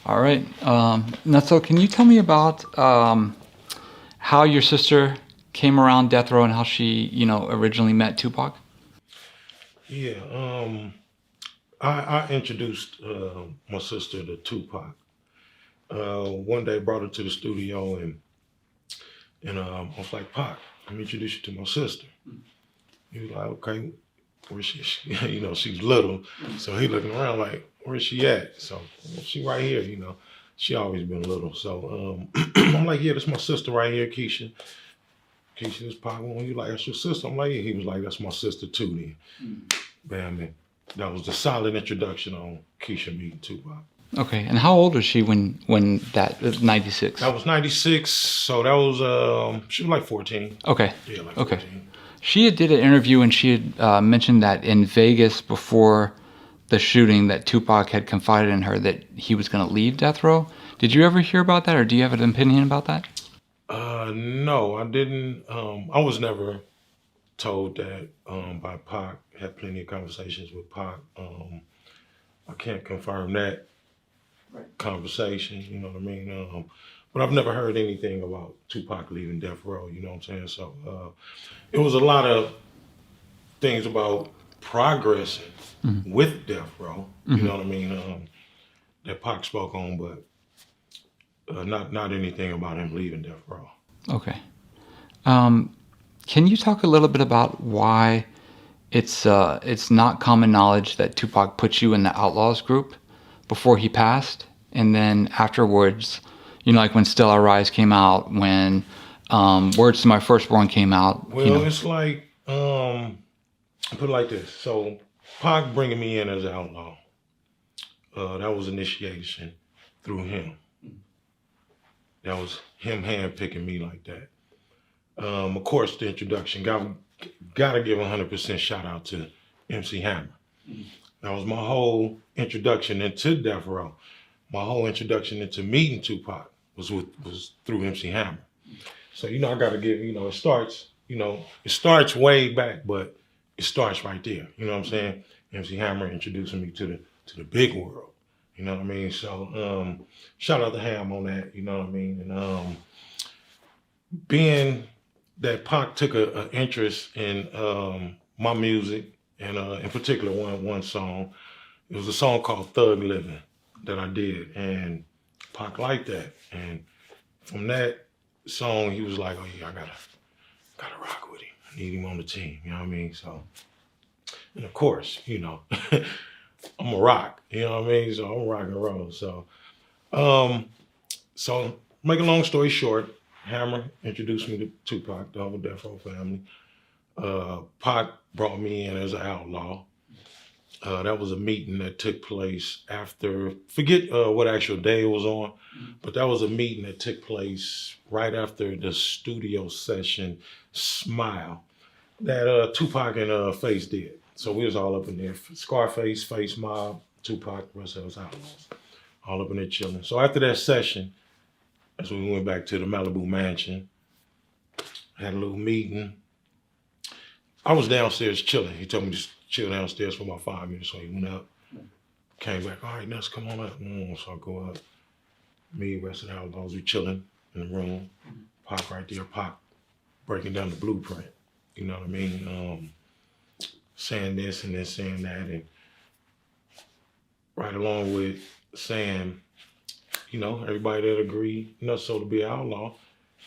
All right. Nuttso, can you tell me about how your sister came around Death Row and how she, originally met Tupac? Yeah, I introduced my sister to Tupac. One day, brought her to the studio, and I was like, "Pac, let me introduce you to my sister." He was like, "Okay, where's she?" She's little, so he looking around like, "Where's she at?" So she right here. She always been little. So I'm like, "Yeah, that's my sister right here, Keyshia." Keyshia, this Pac. When you like, that's your sister? I'm like, "Yeah." He was like, "That's my sister too." Then, bam, and that was the solid introduction on Keyshia meeting Tupac. Okay. And how old was she when that 96? That was 96, so that was she was like 14. Okay. Yeah, like Okay. 14. She had did an interview and she had mentioned that in Vegas before the shooting that Tupac had confided in her that he was going to leave Death Row. Did you ever hear about that, or do you have an opinion about that? No, I didn't. I was never told that by Pac. Had plenty of conversations with Pac. I can't confirm that conversation. You know what I mean? But I've never heard anything about Tupac leaving Death Row. You know what I'm saying? So it was a lot of things about progressing with Death Row. You know what I mean? That Pac spoke on, but not anything about him leaving Death Row. Okay. Can you talk a little bit about why it's not common knowledge that Tupac put you in the Outlaws group before he passed, and then afterwards, like when Still I Rise came out, when Words to My Firstborn came out. Well, it's like I put it like this. So Pac bringing me in as an outlaw, that was initiation through him. That was him handpicking me like that. Of course, the introduction. Gotta give 100% shout out to MC Hammer. That was my whole introduction into Death Row. My whole introduction into meeting Tupac was through MC Hammer. So I gotta give. It starts way back, but it starts right there. You know what I'm saying? MC Hammer introducing me to the big world. You know what I mean? So shout out to Ham on that. You know what I mean? And being that Pac took an interest in my music, and in particular one song. It was a song called Thug Living that I did, and Pac liked that. And from that song, he was like, "Oh yeah, I gotta rock with him. I need him on the team." You know what I mean? So, and of course, I'm a rock. You know what I mean? So I'm rock and roll. So make a long story short, Hammer introduced me to Tupac, the whole Death Row family. Pac brought me in as an outlaw. That was a meeting that took place after, forget what actual day it was on, but that was a meeting that took place right after the studio session Smile that Tupac and Face did. So we was all up in there. Scarface, Face Mob, Tupac, the rest of us Outlaws. All up in there chilling. So after that session, that's when we went back to the Malibu mansion. Had a little meeting. I was downstairs chilling. He told me to chill downstairs for about 5 minutes. So he went up, came back. "All right, Nuts, come on up." So I go up. Me, rest of the Outlaws, we chilling in the room. Pac right there, Pac breaking down the blueprint. You know what I mean? Saying this and then saying that. And right along with saying, everybody that agreed Nuttso to be an outlaw,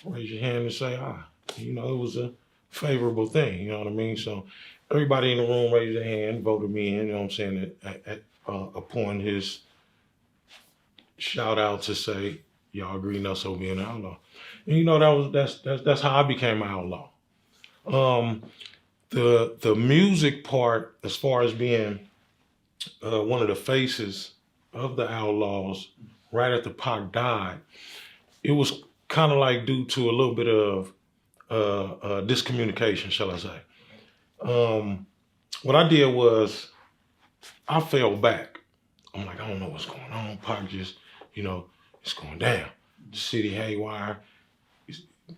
raise your hand and say, "Ah." It was a favorable thing, you know what I mean? So everybody in the room raised their hand, voted me in, you know what I'm saying, upon his shout out to say, "Y'all agree Nuttso being an outlaw." And that's how I became an outlaw. The music part, as far as being one of the faces of the Outlaws, right after Pac died, it was kind of like due to a little bit of discommunication, shall I say. What I did was I fell back. I'm like, I don't know what's going on. Pac just, it's going down. The city haywire.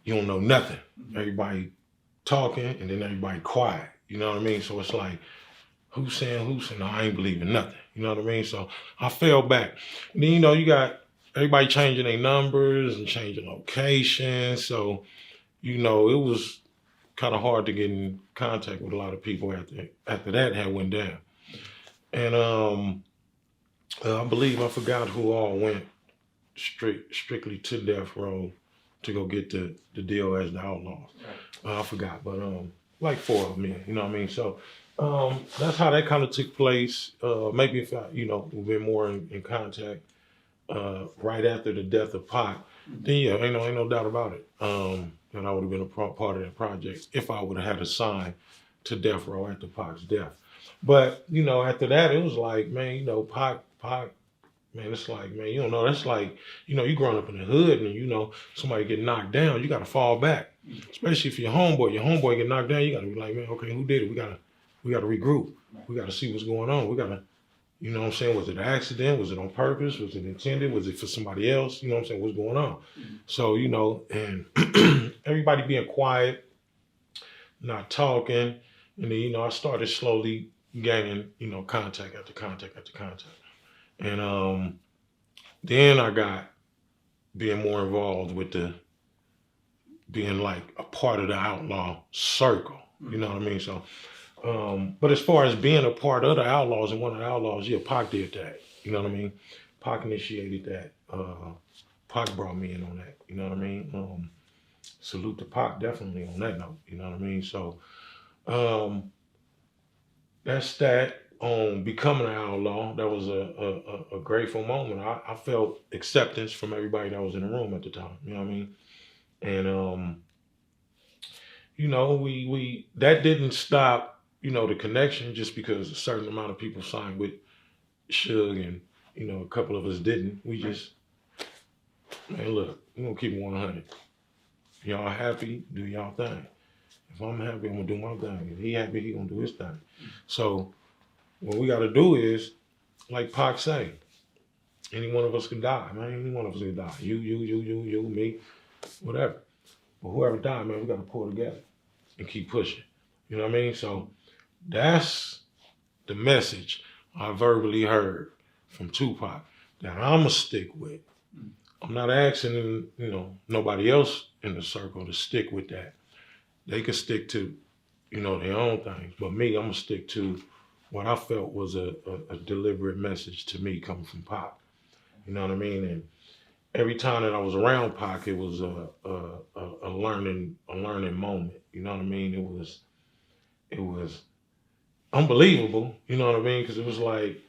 You don't know nothing. Everybody talking and then everybody quiet. You know what I mean? So it's like, who's saying? No, I ain't believing nothing. You know what I mean? So I fell back. And then, you got everybody changing their numbers and changing locations. So, it was kind of hard to get in contact with a lot of people after that had went down. And I believe, I forgot who all went strictly to Death Row to go get the deal as the Outlaws. I forgot, but like 4 of them, you know what I mean? So that's how that kind of took place. Maybe if we've been more in contact right after the death of Pac, then yeah, ain't no doubt about it. And I would have been a part of that project if I would have had a sign to Death Row after Pac's death. But after that, it was like, man, Pac, man, it's like, man, you don't know. That's like, you growing up in the hood and somebody get knocked down, you got to fall back. Especially if your homeboy get knocked down, you got to be like, man, okay, who did it? We got to regroup. We got to see what's going on. We got to, you know what I'm saying? Was it an accident? Was it on purpose? Was it intended? Was it for somebody else? You know what I'm saying? What's going on? So, and everybody being quiet, not talking. And then, I started slowly gaining, contact after contact after contact. And then I got being more involved with being like a part of the outlaw circle. You know what I mean? So, but as far as being a part of the Outlaws and one of the Outlaws, yeah, Pac did that. You know what I mean? Pac initiated that. Pac brought me in on that. You know what I mean? Salute to Pac definitely on that note. You know what I mean? So that's that. On becoming an outlaw, that was a grateful moment. I felt acceptance from everybody that was in the room at the time. You know what I mean? And we that didn't stop, the connection just because a certain amount of people signed with Suge and a couple of us didn't. We just, man, look, we're gonna keep it 100. Y'all happy, do y'all thing. If I'm happy, I'm gonna do my thing. If he happy, he gonna do his thing. So what we got to do is, like Pac say, any one of us can die, man. Any one of us can die. You, me, whatever. But whoever died, man, we got to pull together and keep pushing. You know what I mean? So that's the message I verbally heard from Tupac that I'm going to stick with. I'm not asking, nobody else in the circle to stick with that. They can stick to, their own things. But me, I'm going to stick to what I felt was a deliberate message to me coming from Pac. You know what I mean? And every time that I was around Pac, it was a learning moment. You know what I mean? It was unbelievable. You know what I mean? Because it was like,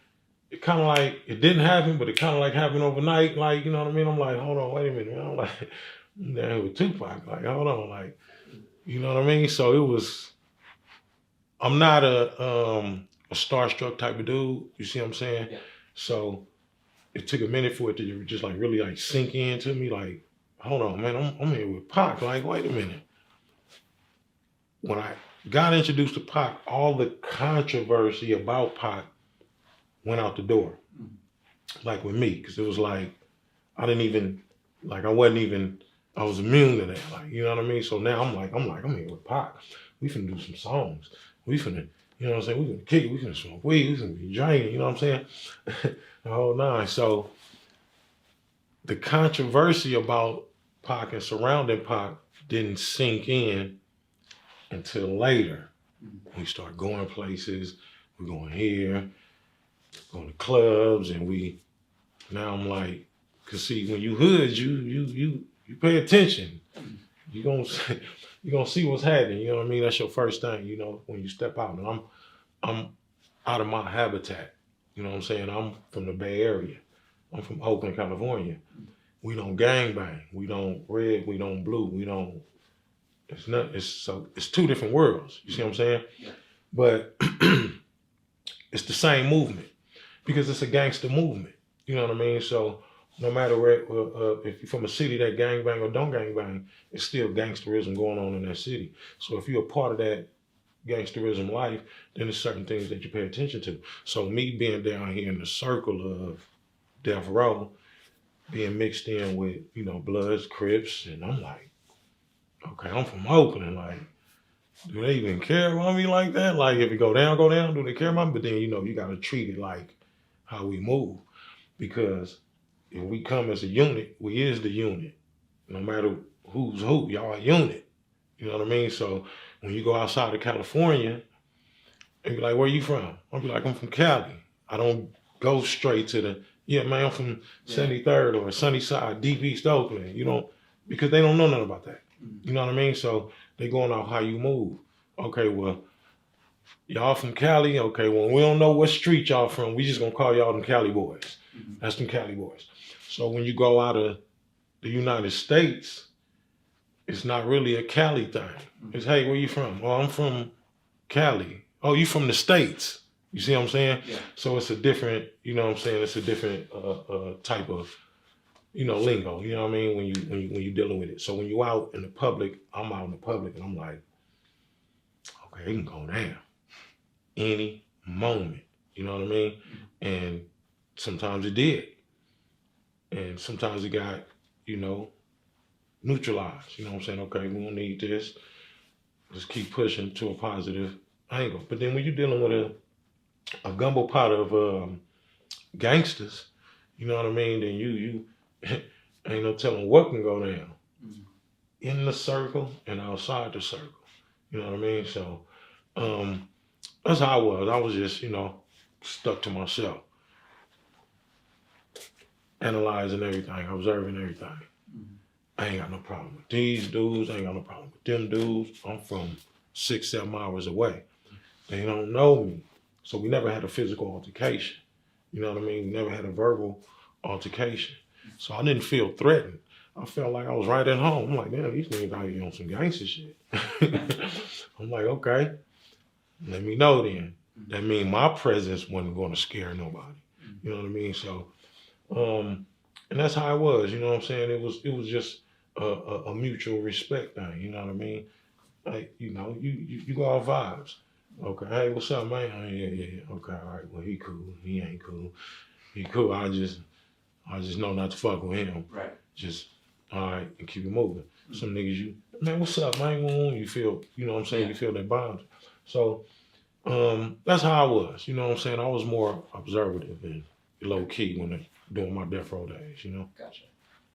it kind of like, it didn't happen, but it kind of like happened overnight. Like, you know what I mean? I'm like, hold on, wait a minute. I'm like, I'm down here with Tupac. Like, hold on. Like, you know what I mean? So it was, I'm not a starstruck type of dude. You see what I'm saying? Yeah. So it took a minute for it to just like really like sink into me. Like, hold on, man, I'm here with Pac. Like, wait a minute. When I got introduced to Pac, all the controversy about Pac went out the door. Like with me, because it was like, I was immune to that. Like, you know what I mean? So now I'm here with Pac. We finna do some songs. We finna, you know what I'm saying? We finna kick it. We finna smoke weed. We finna be drinking. You know what I'm saying? The whole nine. So the controversy about Pac and surrounding Pac didn't sink in until later. We start going places. We're going here, going to clubs, and now I'm like, cause see, when you hood, you pay attention. You gonna see what's happening. You know what I mean? That's your first thing. When you step out, and I'm out of my habitat. You know what I'm saying? I'm from the Bay Area. I'm from Oakland, California. We don't gangbang. We don't red. We don't blue. We don't. It's two different worlds. You see what I'm saying? Yeah. But it's the same movement because it's a gangster movement. You know what I mean? So no matter where, if you're from a city that gangbang or don't gangbang, it's still gangsterism going on in that city. So if you're a part of that gangsterism life, then there's certain things that you pay attention to. So me being down here in the circle of Death Row, being mixed in with, Bloods, Crips, and I'm like, okay, I'm from Oakland. Like, do they even care about me like that? Like, if it go down, do they care about me? But then, you got to treat it like how we move. Because if we come as a unit, we is the unit. No matter who's who, y'all a unit. You know what I mean? So when you go outside of California, and be like, where you from? I'll be like, I'm from Cali. I don't go straight to the, yeah, man, I'm from 73rd or Sunnyside, Deep East Oakland. You don't, because they don't know nothing about that. You know what I mean? So they going off how you move. Okay, well, y'all from Cali? Okay, well, we don't know what street y'all from. We just gonna call y'all them Cali boys. That's them Cali boys. So when you go out of the United States, it's not really a Cali thing. It's, hey, where you from? Oh, I'm from Cali. Oh, you from the States. You see what I'm saying? Yeah. So it's a different, you know what I'm saying? It's a different type of, you know, lingo. You know what I mean? When you dealing with it. So when you out in the public, I'm out in the public and I'm like, okay, it can go down any moment. You know what I mean? And sometimes it did. And sometimes it got, you know, neutralized. You know what I'm saying? Okay, we don't need this. Just keep pushing to a positive angle. But then when you're dealing with a gumbo pot of gangsters, you know what I mean? Then you ain't no telling what can go down in the circle and outside the circle. You know what I mean? So that's how I was. I was just, you know, stuck to myself, analyzing everything, observing everything. I ain't got no problem with these dudes. I ain't got no problem with them dudes. I'm from 6-7 hours away. They don't know me. So we never had a physical altercation. You know what I mean? We never had a verbal altercation. So I didn't feel threatened. I felt like I was right at home. I'm like, damn, these niggas out here on some gangster shit. I'm like, okay, let me know then. That means my presence wasn't going to scare nobody. You know what I mean? So, and that's how it was. You know what I'm saying? It was just a mutual respect thing. You know what I mean? Like, you know, you go off vibes. Okay, hey, what's up, man? Oh, yeah. Okay, all right. Well, he cool. He ain't cool. He cool. I just know not to fuck with him. Right. Just all right and keep it moving. Some niggas, you man, what's up, man? You feel, you know what I'm saying? You feel that bond. So that's how I was. You know what I'm saying? I was more observative and low key when doing my Deathrow Days. You know. Gotcha.